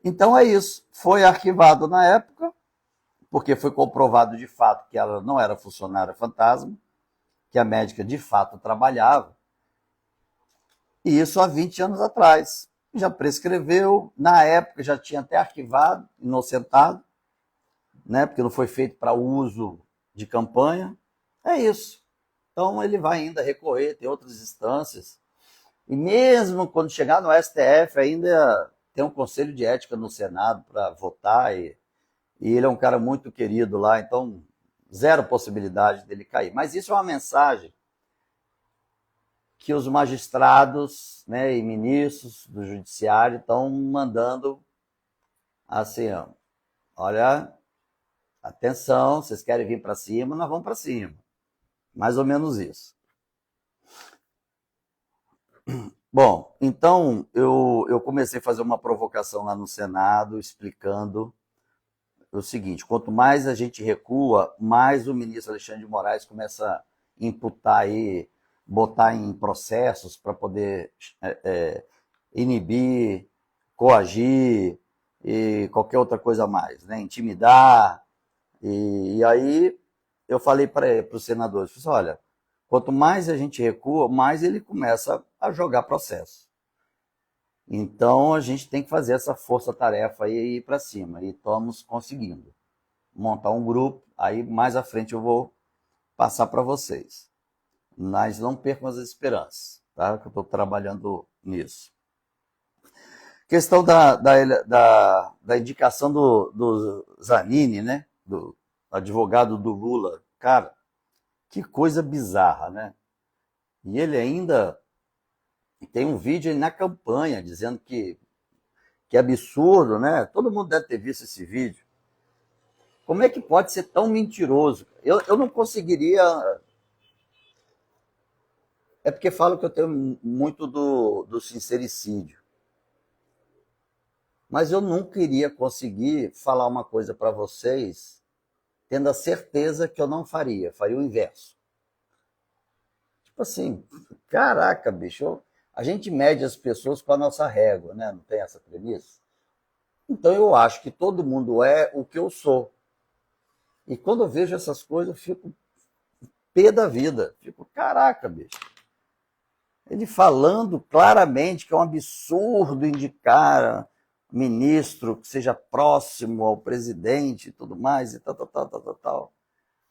Então é isso. Foi arquivado na época, porque foi comprovado de fato que ela não era funcionária fantasma, que a médica de fato trabalhava. E isso há 20 anos atrás. Já prescreveu, na época já tinha até arquivado, inocentado, né, porque não foi feito para uso de campanha. É isso. Então ele vai ainda recorrer, tem outras instâncias. E mesmo quando chegar no STF, ainda tem um conselho de ética no Senado para votar, e ele é um cara muito querido lá, então zero possibilidade dele cair. Mas isso é uma mensagem que os magistrados, né, e ministros do judiciário estão mandando assim, ó, olha, atenção, vocês querem vir para cima, nós vamos para cima. Mais ou menos isso. Bom, então eu comecei a fazer uma provocação lá no Senado, explicando o seguinte: quanto mais a gente recua, mais o ministro Alexandre de Moraes começa a imputar aí, botar em processos para poder inibir, coagir e qualquer outra coisa mais, né? Intimidar. E aí eu falei para os senadores, olha, quanto mais a gente recua, mais ele começa a jogar processo. Então a gente tem que fazer essa força-tarefa aí e ir para cima. E estamos conseguindo montar um grupo. Aí mais à frente eu vou passar para vocês. Mas não percam as esperanças, tá? Que eu estou trabalhando nisso. Questão da indicação do Zanini, né? Do advogado do Lula. Cara, que coisa bizarra, né? E ele ainda tem um vídeo aí na campanha dizendo que absurdo, né? Todo mundo deve ter visto esse vídeo. Como é que pode ser tão mentiroso? Eu não conseguiria. É porque falo que eu tenho muito do sincericídio. Mas eu nunca iria conseguir falar uma coisa para vocês tendo a certeza que eu não faria. Faria o inverso. Tipo assim, caraca, bicho, a gente mede as pessoas com a nossa régua, né? Não tem essa premissa? Então eu acho que todo mundo é o que eu sou. E quando eu vejo essas coisas, eu fico pé da vida. Fico, caraca, bicho. Ele falando claramente que é um absurdo indicar ministro que seja próximo ao presidente e tudo mais, e tal.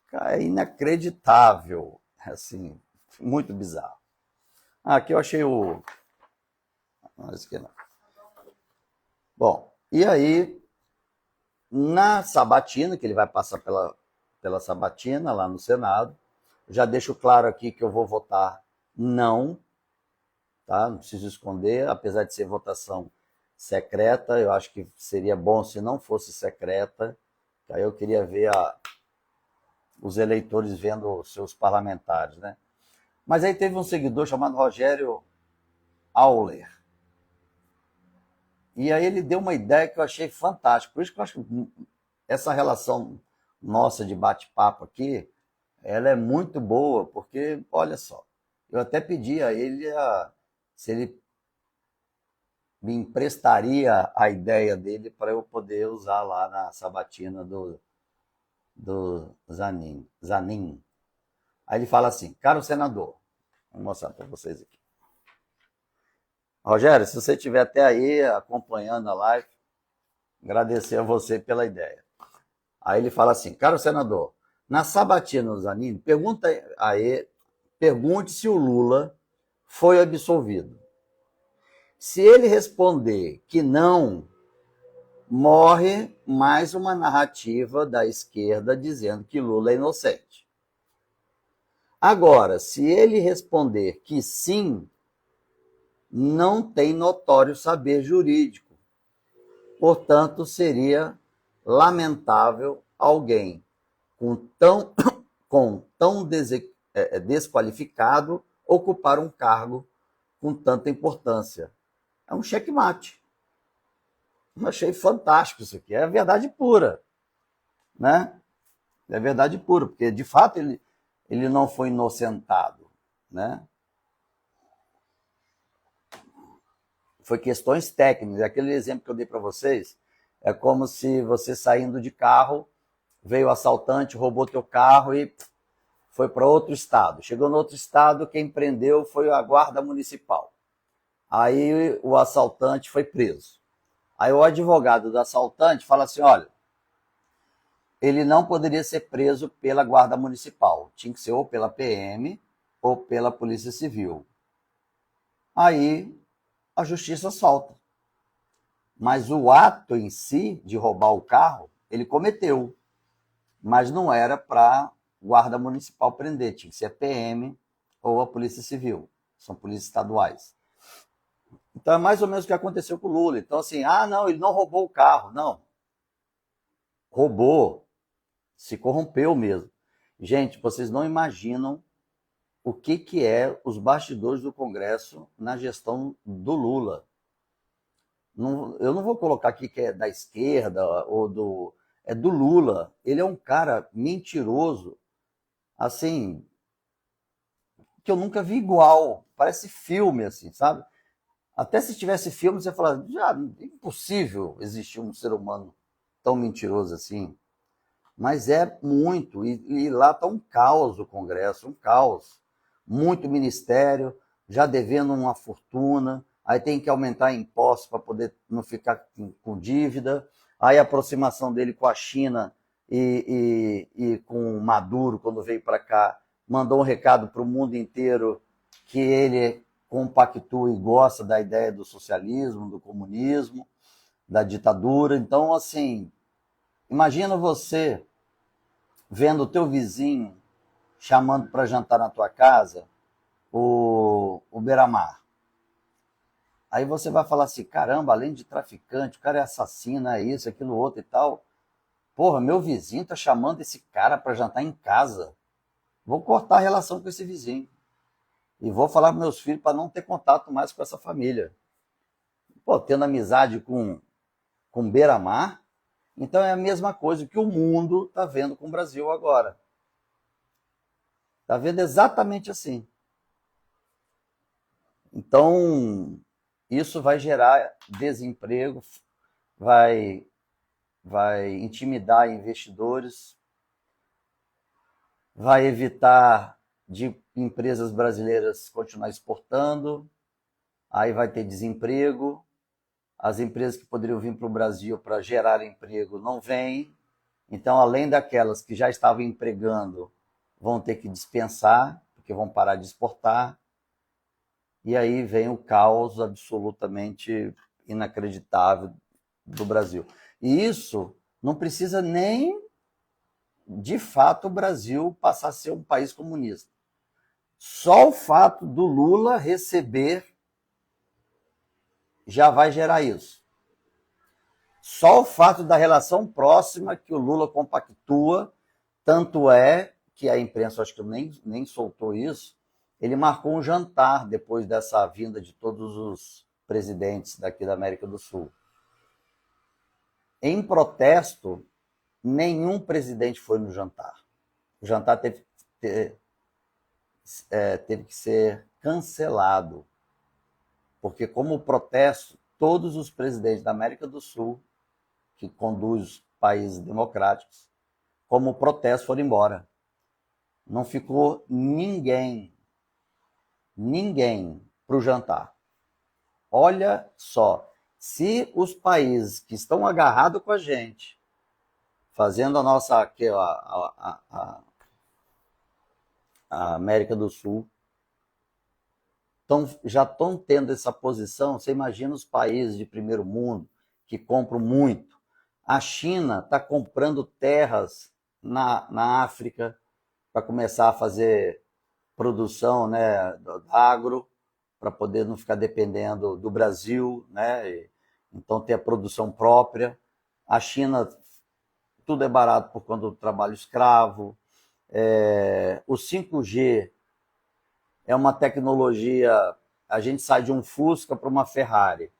Cara, é inacreditável. Assim, muito bizarro. Aqui eu achei o... Não, esse aqui não. Bom, e aí, na sabatina, que ele vai passar pela sabatina lá no Senado, já deixo claro aqui que eu vou votar não, tá? Não preciso esconder, apesar de ser votação secreta, eu acho que seria bom se não fosse secreta, aí eu queria ver os eleitores vendo os seus parlamentares, né? Mas aí teve um seguidor chamado Rogério Auler, e aí ele deu uma ideia que eu achei fantástica. Por isso que eu acho que essa relação nossa de bate-papo aqui, ela é muito boa, porque, olha só, eu até pedi a ele se ele me emprestaria a ideia dele para eu poder usar lá na sabatina do Zanin. Aí ele fala assim, caro senador, vou mostrar para vocês aqui. Rogério, se você estiver até aí acompanhando a live, agradecer a você pela ideia. Aí ele fala assim, caro senador, na sabatina do Zanin, pergunte se o Lula foi absolvido. Se ele responder que não, morre mais uma narrativa da esquerda dizendo que Lula é inocente. Agora, se ele responder que sim, não tem notório saber jurídico. Portanto, seria lamentável alguém tão desqualificado ocupar um cargo com tanta importância. É um checkmate. Eu achei fantástico isso aqui. É a verdade pura, né? É verdade pura, porque de fato ele não foi inocentado, né? Foi questões técnicas. Aquele exemplo que eu dei para vocês é como se você saindo de carro, veio o assaltante, roubou teu carro e foi para outro estado. Chegou no outro estado, quem prendeu foi a guarda municipal. Aí o assaltante foi preso. Aí o advogado do assaltante fala assim, olha, ele não poderia ser preso pela guarda municipal. Tinha que ser ou pela PM ou pela Polícia Civil. Aí a justiça solta. Mas o ato em si de roubar o carro, ele cometeu. Mas não era para guarda municipal prender, tinha que ser a PM ou a Polícia Civil. São polícias estaduais. Então é mais ou menos o que aconteceu com o Lula. Então assim, não, ele não roubou o carro. Não. Roubou, se corrompeu mesmo. Gente, vocês não imaginam o que é os bastidores do Congresso na gestão do Lula. Eu não vou colocar aqui que é da esquerda ou do... É do Lula. Ele é um cara mentiroso, assim, que eu nunca vi igual. Parece filme, assim, sabe? Até se tivesse filme, você fala, já, é impossível existir um ser humano tão mentiroso assim. Mas é muito. E lá está um caos o Congresso, um caos. Muito ministério, já devendo uma fortuna, aí tem que aumentar impostos para poder não ficar com dívida. Aí a aproximação dele com a China e com Maduro, quando veio para cá, mandou um recado para o mundo inteiro que ele compactua e gosta da ideia do socialismo, do comunismo, da ditadura. Então, assim, imagina você vendo o teu vizinho chamando para jantar na tua casa o Beira-Mar. Aí você vai falar assim, caramba, além de traficante, o cara é assassino, é isso, aquilo, outro e tal. Porra, meu vizinho tá chamando esse cara para jantar em casa. Vou cortar a relação com esse vizinho. E vou falar para meus filhos para não ter contato mais com essa família. Pô, tendo amizade com Beira-Mar, então é a mesma coisa que o mundo está vendo com o Brasil agora. Está vendo exatamente assim. Então, isso vai gerar desemprego, vai intimidar investidores, vai evitar de empresas brasileiras continuar exportando, aí vai ter desemprego, as empresas que poderiam vir para o Brasil para gerar emprego não vêm, então além daquelas que já estavam empregando, vão ter que dispensar, porque vão parar de exportar, e aí vem o caos absolutamente inacreditável do Brasil. E isso não precisa nem, de fato, o Brasil passar a ser um país comunista. Só o fato do Lula receber já vai gerar isso. Só o fato da relação próxima que o Lula compactua, tanto é que a imprensa, acho que nem soltou isso, ele marcou um jantar depois dessa vinda de todos os presidentes daqui da América do Sul. Em protesto, nenhum presidente foi no jantar. O jantar teve que ser cancelado, porque como protesto, todos os presidentes da América do Sul, que conduz países democráticos, como protesto foram embora. Não ficou ninguém para o jantar. Olha só, se os países que estão agarrados com a gente, fazendo a nossa a América do Sul, já estão tendo essa posição, você imagina os países de primeiro mundo que compram muito. A China está comprando terras na África para começar a fazer produção, né, agro, para poder não ficar dependendo do Brasil, né? Então ter a produção própria. A China, tudo é barato por conta do trabalho escravo. O 5G é uma tecnologia, a gente sai de um Fusca para uma Ferrari.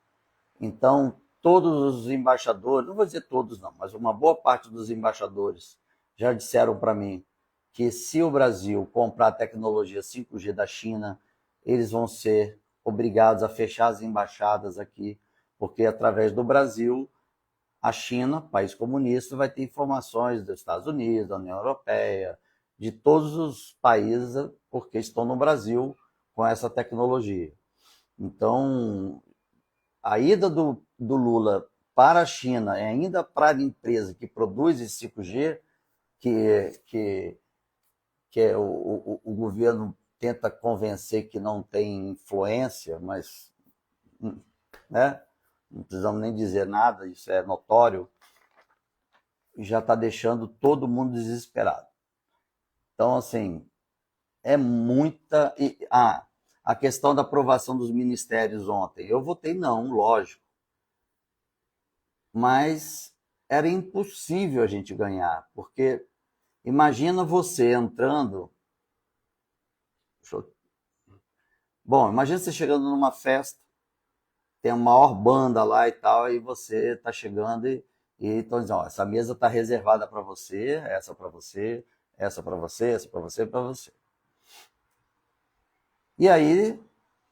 Então, todos os embaixadores, não vou dizer todos não, mas uma boa parte dos embaixadores já disseram para mim que se o Brasil comprar tecnologia 5G da China, eles vão ser obrigados a fechar as embaixadas aqui, porque através do Brasil, a China, país comunista, vai ter informações dos Estados Unidos, da União Europeia, de todos os países, porque estão no Brasil com essa tecnologia. Então, a ida do Lula para a China, ainda para a empresa que produz esse 5G, que o governo tenta convencer que não tem influência, mas, né, não precisamos nem dizer nada, isso é notório, já está deixando todo mundo desesperado. Então, assim, é muita... a questão da aprovação dos ministérios ontem, eu votei não, lógico, mas era impossível a gente ganhar, porque imagina você entrando... Bom, imagina você chegando numa festa, tem a maior banda lá e tal, e você está chegando e estão dizendo, ó, essa mesa está reservada para você, essa para você, essa para você, essa para você, para você. E aí,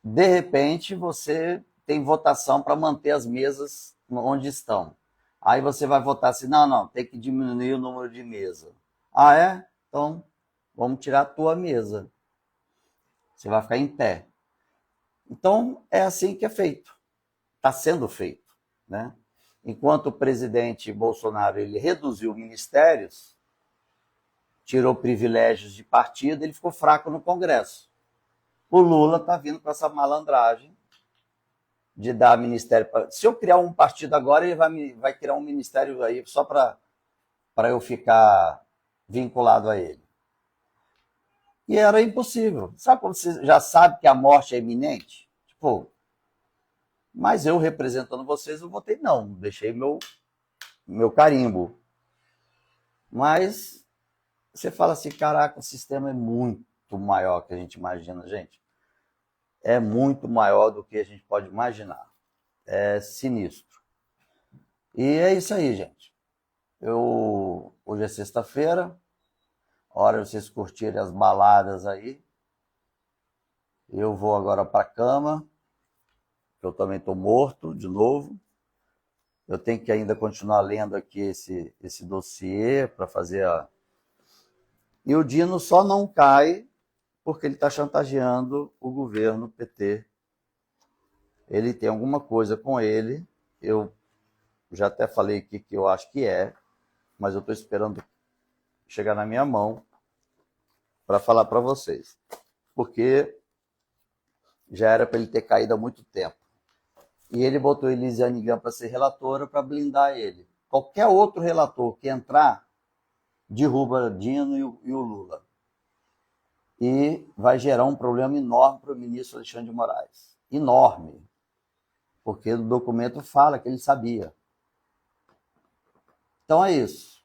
de repente, você tem votação para manter as mesas onde estão. Aí você vai votar assim, não, tem que diminuir o número de mesa. Ah, é? Então, vamos tirar a tua mesa. Você vai ficar em pé. Então, é assim que é feito. Está sendo feito, né? Enquanto o presidente Bolsonaro ele reduziu ministérios, tirou privilégios de partido, ele ficou fraco no Congresso. O Lula está vindo com essa malandragem de dar ministério. Se eu criar um partido agora, ele vai criar um ministério aí só para eu ficar vinculado a ele. E era impossível. Sabe quando você já sabe que a morte é iminente? Tipo, mas eu representando vocês, eu votei não, deixei meu carimbo. Mas você fala assim, caraca, o sistema é muito maior que a gente imagina, gente. É muito maior do que a gente pode imaginar. É sinistro. E é isso aí, gente. Hoje é sexta-feira, hora de vocês curtirem as baladas aí. Eu vou agora para a cama, eu também estou morto de novo. Eu tenho que ainda continuar lendo aqui esse dossiê para fazer a... E o Dino só não cai porque ele está chantageando o governo PT. Ele tem alguma coisa com ele, eu já até falei aqui que eu acho que é, mas eu estou esperando chegar na minha mão para falar para vocês. Porque já era para ele ter caído há muito tempo. E ele botou Elisiane Gama para ser relatora para blindar ele. Qualquer outro relator que entrar, derruba Dino e o Lula. E vai gerar um problema enorme para o ministro Alexandre de Moraes. Enorme. Porque o documento fala que ele sabia. Então é isso.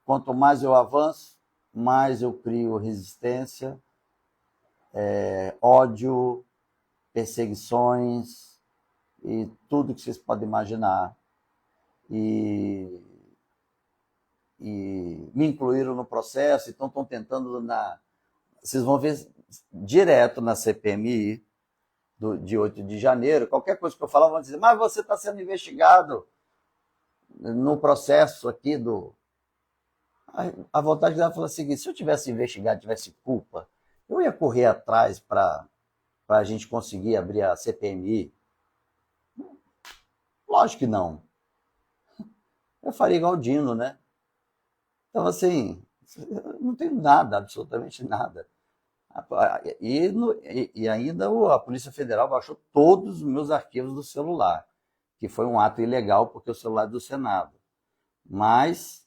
Quanto mais eu avanço, mais eu crio resistência, ódio, perseguições e tudo que vocês podem imaginar. E me incluíram no processo, então estão tentando vocês vão ver direto na CPMI de 8 de janeiro, qualquer coisa que eu falar, vão dizer, mas você está sendo investigado no processo aqui do... A vontade dela falou o seguinte, se eu tivesse investigado, tivesse culpa, eu ia correr atrás para a gente conseguir abrir a CPMI. Lógico que não. Eu faria igual o Dino, né? Então, assim, não tem nada, absolutamente nada. E ainda a Polícia Federal baixou todos os meus arquivos do celular, que foi um ato ilegal, porque o celular é do Senado. Mas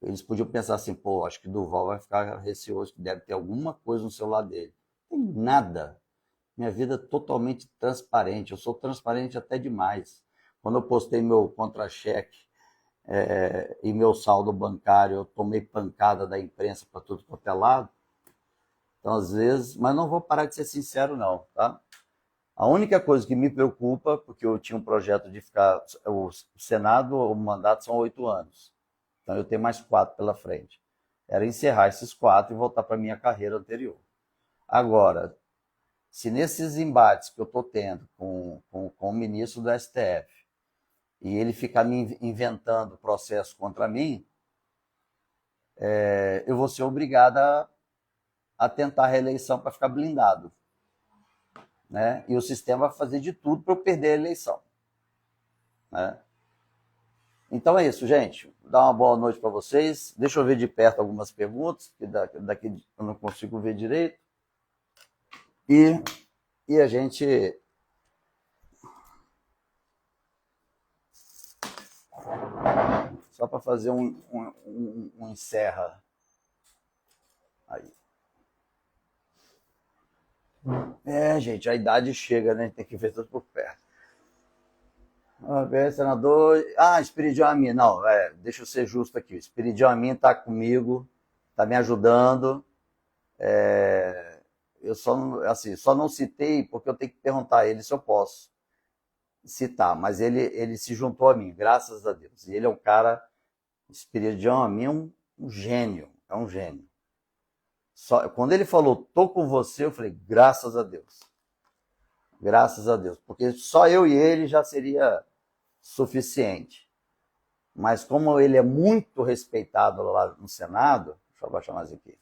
eles podiam pensar assim, pô, acho que Duval vai ficar receoso, que deve ter alguma coisa no celular dele. Não tem nada. Minha vida é totalmente transparente. Eu sou transparente até demais. Quando eu postei meu contra-cheque e meu saldo bancário, eu tomei pancada da imprensa para tudo quanto é lado. Então, às vezes, mas não vou parar de ser sincero, não, tá? A única coisa que me preocupa, porque eu tinha um projeto de ficar... O Senado, o mandato são 8 anos. Então eu tenho mais 4 pela frente. Era encerrar esses 4 e voltar para a minha carreira anterior. Agora, se nesses embates que eu estou tendo com o ministro do STF, e ele ficar me inventando processo contra mim, eu vou ser obrigado a tentar a reeleição para ficar blindado. Né? E o sistema vai fazer de tudo para eu perder a eleição. Né? Então é isso, gente. Dá uma boa noite para vocês. Deixa eu ver de perto algumas perguntas, que daqui eu não consigo ver direito. E a gente... Só para fazer um encerra. Aí. Gente, a idade chega, né? Tem que ver tudo por perto. Senador... Espiridião Amin. Não, deixa eu ser justo aqui. O Espiridião Amin está comigo, está me ajudando. Eu só não citei porque eu tenho que perguntar a ele se eu posso citar, mas ele se juntou a mim, graças a Deus. E ele é um cara, Espiridião Amin, um gênio, é um gênio. Quando ele falou, tô com você, eu falei, graças a Deus. Graças a Deus, porque só eu e ele já seria suficiente. Mas como ele é muito respeitado lá no Senado, deixa eu abaixar mais aqui.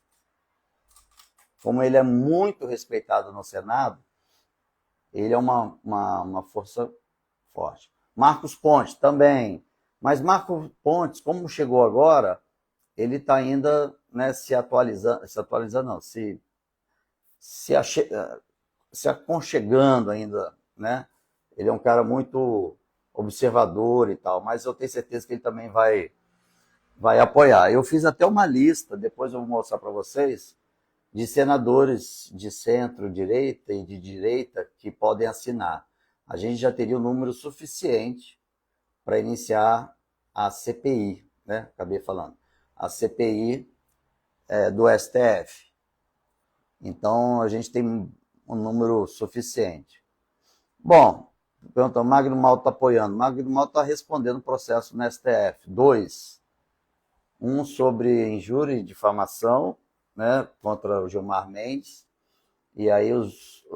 Como ele é muito respeitado no Senado, ele é uma força forte. Marcos Pontes também. Mas Marcos Pontes, como chegou agora, ele está ainda, né, se aconchegando ainda, né? Ele é um cara muito observador e tal, mas eu tenho certeza que ele também vai apoiar. Eu fiz até uma lista, depois eu vou mostrar para vocês, de senadores de centro-direita e de direita que podem assinar. A gente já teria o número suficiente para iniciar a CPI, né? Acabei falando. A CPI do STF. Então, a gente tem um número suficiente. Bom, pergunta, Magno Malta está apoiando. Magno Malta está respondendo o processo no STF. 2. Um sobre injúria e difamação, né, contra o Gilmar Mendes. E aí,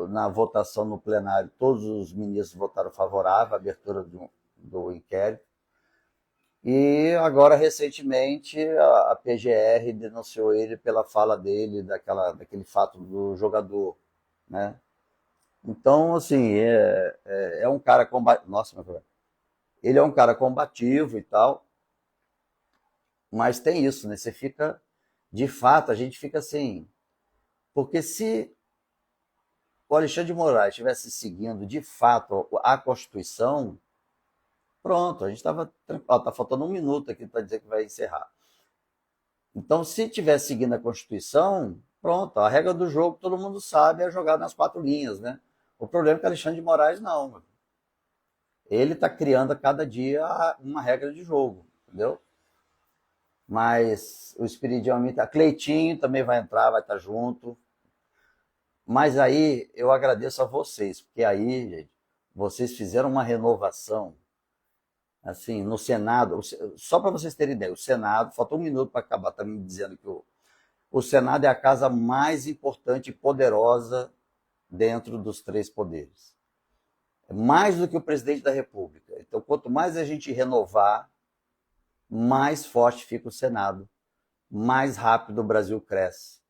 na votação no plenário, todos os ministros votaram favorável à abertura do inquérito. E agora, recentemente, a PGR denunciou ele pela fala dele, daquele fato do jogador, né? Então, assim, é um cara combativo. Nossa, meu problema. Ele é um cara combativo e tal, mas tem isso, né? Você fica, de fato, a gente fica assim, porque se o Alexandre de Moraes estivesse seguindo, de fato, a Constituição, pronto, a gente estava... Está faltando 1 minuto aqui para dizer que vai encerrar. Então, se estivesse seguindo a Constituição, pronto, a regra do jogo, todo mundo sabe, é jogar nas 4 linhas, né? O problema é que Alexandre de Moraes não. Ele está criando a cada dia uma regra de jogo, entendeu? Mas o Espiridião Amin, Cleitinho também vai entrar, vai estar junto. Mas aí eu agradeço a vocês, porque aí, gente, vocês fizeram uma renovação, assim, no Senado. Só para vocês terem ideia, o Senado, faltou 1 minuto para acabar, tá me dizendo que o Senado é a casa mais importante e poderosa dentro dos 3 poderes. É mais do que o presidente da República. Então, quanto mais a gente renovar, mais forte fica o Senado, mais rápido o Brasil cresce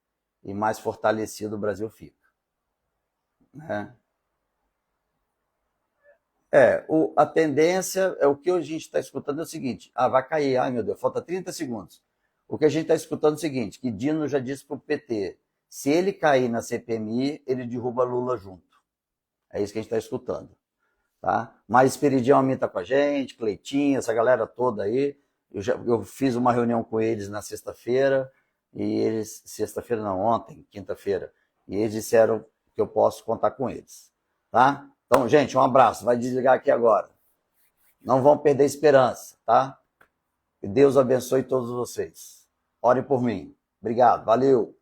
e mais fortalecido o Brasil fica. Né? A tendência, o que a gente está escutando é o seguinte, vai cair, ai meu Deus, falta 30 segundos. O que a gente está escutando é o seguinte, que Dino já disse para o PT, se ele cair na CPMI, ele derruba Lula junto. É isso que a gente está escutando. Tá? Mas Espiridião Amin está com a gente, Cleitinho, essa galera toda aí. Eu fiz uma reunião com eles na sexta-feira, e eles, sexta-feira não, ontem, quinta-feira, e eles disseram que eu posso contar com eles. Tá? Então, gente, um abraço, vai desligar aqui agora. Não vão perder esperança, tá? Que Deus abençoe todos vocês. Orem por mim. Obrigado, valeu.